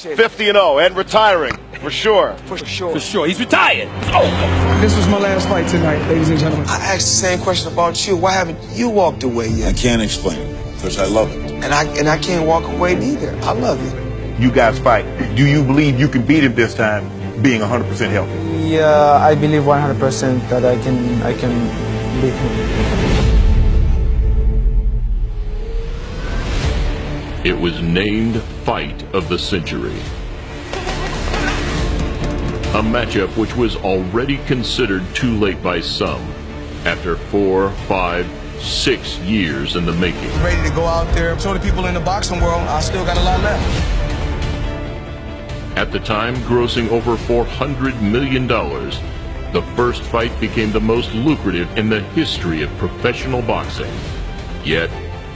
50-0 and retiring, for sure. For sure. For sure. He's retired. Oh. This was my last fight tonight, ladies and gentlemen. I asked the same question about you. Why haven't you walked away yet? I can't explain, because I love it. And I can't walk away neither. I love it. You guys fight. Do you believe you can beat him this time, being 100% healthy? Yeah, I believe 100% that I can beat him. It was named Fight of the Century. A matchup which was already considered too late by some, after 4, 5, 6 years in the making. Ready to go out there, show the people in the boxing world I still got a lot left. At the time, grossing over $400 million, the first fight became the most lucrative in the history of professional boxing. Yet,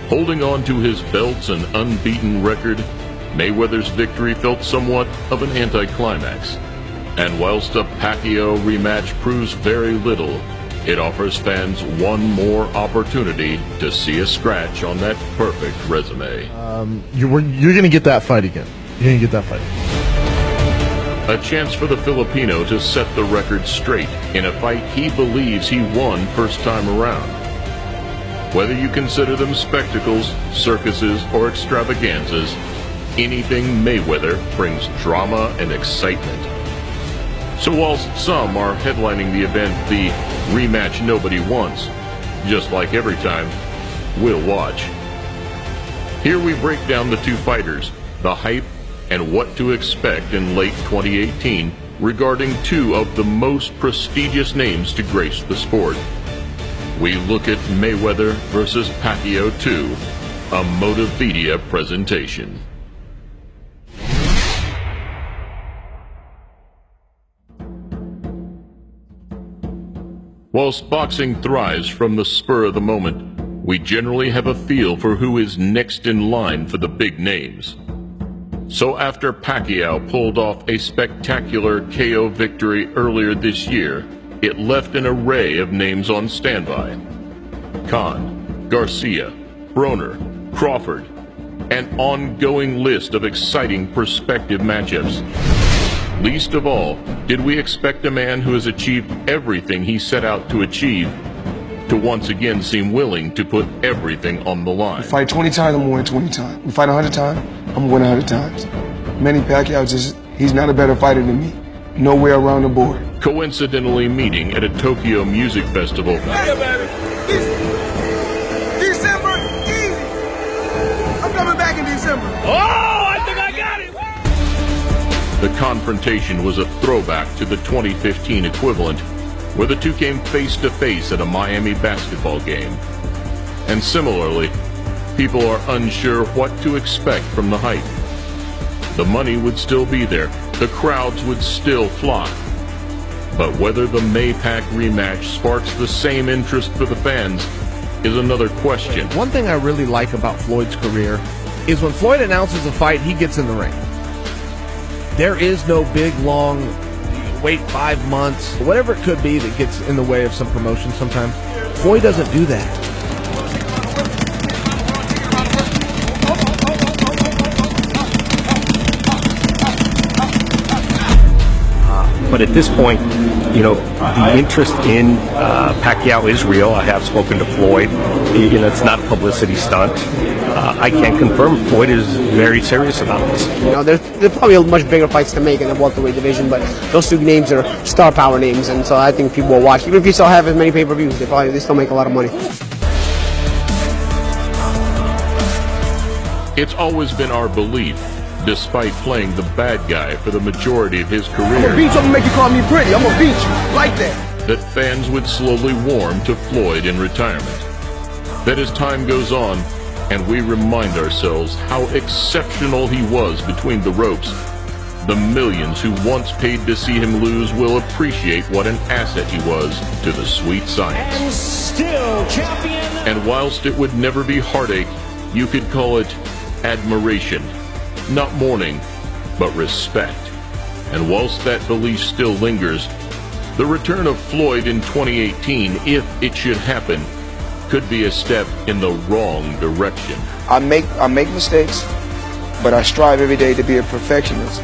holding on to his belts and unbeaten record, Mayweather's victory felt somewhat of an anticlimax. And whilst a Pacquiao rematch proves very little, it offers fans one more opportunity to see a scratch on that perfect resume. You're going to get that fight again. You're going to get that fight. A chance for the Filipino to set the record straight in a fight he believes he won first time around. Whether you consider them spectacles, circuses, or extravaganzas, anything Mayweather brings drama and excitement. So whilst some are headlining the event the rematch nobody wants, just like every time, we'll watch. Here we break down the two fighters, the hype, and what to expect in late 2018 regarding two of the most prestigious names to grace the sport. We look at Mayweather versus Pacquiao 2, a Motivedia presentation. Whilst boxing thrives from the spur of the moment, we generally have a feel for who is next in line for the big names. So after Pacquiao pulled off a spectacular KO victory earlier this year, it left an array of names on standby. Khan, Garcia, Broner, Crawford, an ongoing list of exciting prospective matchups. Least of all, did we expect a man who has achieved everything he set out to achieve to once again seem willing to put everything on the line. We fight 20 times, I'm gonna win 20 times. We fight 100 times, I'm gonna win 100 times. Manny Pacquiao he's not a better fighter than me. Nowhere around the board. Coincidentally meeting at a Tokyo music festival. Hey, baby. December, easy. I'm coming back in December. Oh, I think I got it. The confrontation was a throwback to the 2015 equivalent, where the two came face to face at a Miami basketball game. And similarly, people are unsure what to expect from the hype. The money would still be there, the crowds would still flock. But whether the Maypac rematch sparks the same interest for the fans is another question. One thing I really like about Floyd's career is when Floyd announces a fight, he gets in the ring. There is no big, long, wait 5 months, whatever it could be that gets in the way of some promotion sometimes. Floyd doesn't do that. But at this point, you know, the interest in Pacquiao is real. I have spoken to Floyd. You know, it's not a publicity stunt. I can confirm Floyd is very serious about this. You know, there's probably much bigger fights to make in the welterweight division, but those two names are star power names, and so I think people will watch. Even if you still have as many pay-per-views, they still make a lot of money. It's always been our belief, despite playing the bad guy for the majority of his career, I'm gonna beat you, I'm gonna make you call me pretty. I'm gonna beat you, like that. that fans would slowly warm to Floyd in retirement. That as time goes on, and we remind ourselves how exceptional he was between the ropes, the millions who once paid to see him lose will appreciate what an asset he was to the sweet science. And still champion. And whilst it would never be heartache, you could call it admiration. Not mourning, but respect. And whilst that belief still lingers, the return of Floyd in 2018, if it should happen, could be a step in the wrong direction. I make mistakes. but I strive every day to be a perfectionist.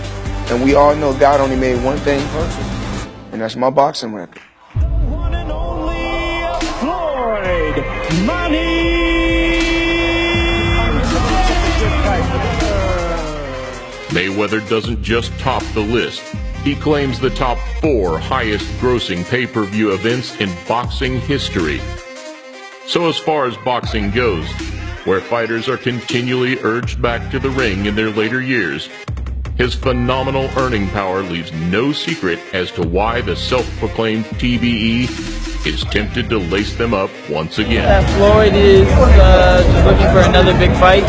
And we all know God only made one thing perfect, and that's my boxing record. One and only Floyd Money. Mayweather doesn't just top the list. He claims the top 4 highest grossing pay-per-view events in boxing history. So as far as boxing goes, where fighters are continually urged back to the ring in their later years, his phenomenal earning power leaves no secret as to why the self-proclaimed TBE is tempted to lace them up once again. Floyd is just looking for another big fight.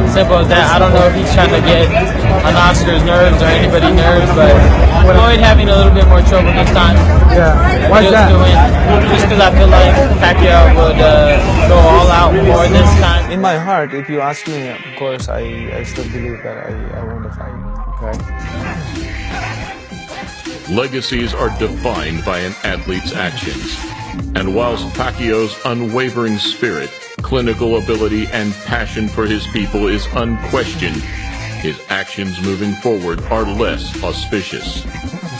Simple as that. I don't know if he's trying to get on Oscar's nerves or anybody's nerves, but Floyd having a little bit more trouble this time. Yeah. Why's just that? To win. Just because I feel like Pacquiao would go all out more this time. In my heart, if you ask me, of course, I still believe that I won the fight. Okay. Legacies are defined by an athlete's actions. And whilst Pacquiao's unwavering spirit, clinical ability, and passion for his people is unquestioned, his actions moving forward are less auspicious.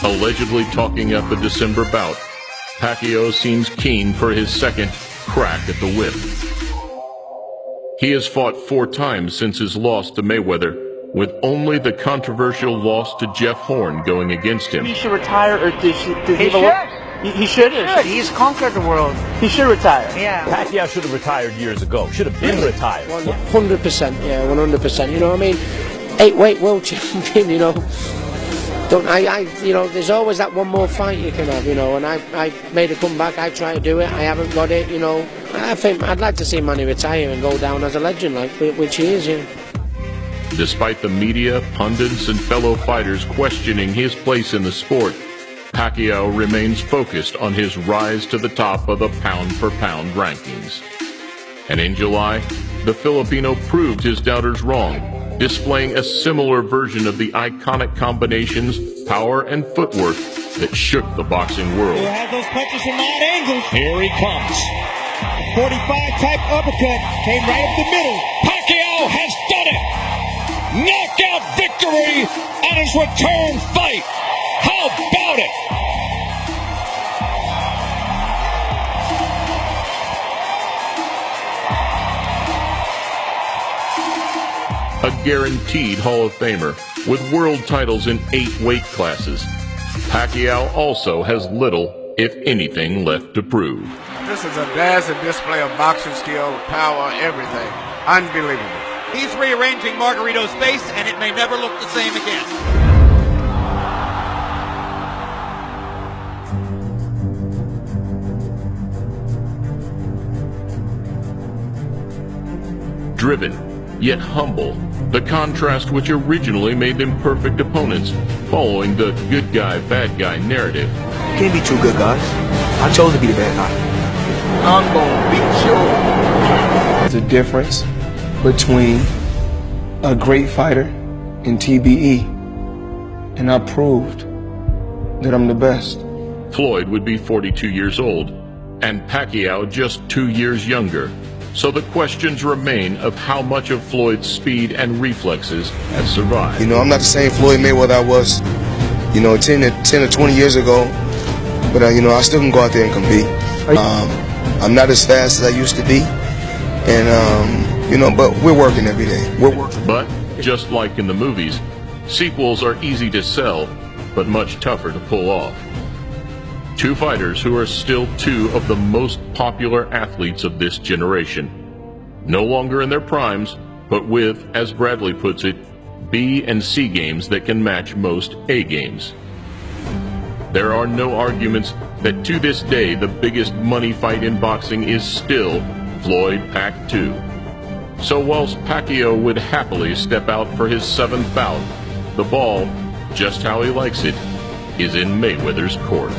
Allegedly talking up a December bout, Pacquiao seems keen for his second crack at the whip. He has fought 4 times since his loss to Mayweather, with only the controversial loss to Jeff Horn going against him. He should retire, or does he He should. He's conquered the world. He should retire. Yeah. Pacquiao should have retired years ago. Should have been retired. 100%, yeah, 100%. You know what I mean? 8-weight world champion, you know. You know, there's always that one more fight you can have, you know, and I made a comeback, I try to do it, I haven't got it, you know. I think I'd like to see Manny retire and go down as a legend, like, which he is, yeah. Despite the media, pundits, and fellow fighters questioning his place in the sport, Pacquiao remains focused on his rise to the top of the pound-for-pound rankings. And in July, the Filipino proved his doubters wrong, displaying a similar version of the iconic combinations, power, and footwork that shook the boxing world. He'll have those punches from odd angles. Here he comes. A 45-type uppercut came right up the middle. Pacquiao has done it! Knockout victory on his return fight! How about it? A guaranteed Hall of Famer with world titles in 8 weight classes, Pacquiao also has little, if anything, left to prove. This is a dazzling display of boxing skill, power, everything. Unbelievable. He's rearranging Margarito's face, and it may never look the same again. Driven, yet humble, the contrast which originally made them perfect opponents, following the good guy, bad guy narrative. You can't be 2 good guys. I chose to be the bad guy. I'm gonna beat you. There's a difference between a great fighter and TBE, and I proved that I'm the best. Floyd would be 42 years old, and Pacquiao just 2 years younger. So the questions remain of how much of Floyd's speed and reflexes have survived. You know, I'm not the same Floyd Mayweather I was, you know, 10 or 20 years ago, but, you know, I still can go out there and compete. I'm not as fast as I used to be, and, you know, but we're working every day. We're working. But, just like in the movies, sequels are easy to sell, but much tougher to pull off. 2 fighters who are still 2 of the most popular athletes of this generation. No longer in their primes, but with, as Bradley puts it, B and C games that can match most A games. There are no arguments that to this day the biggest money fight in boxing is still Floyd-Pac 2. So whilst Pacquiao would happily step out for his 7th bout, the ball, just how he likes it, is in Mayweather's court.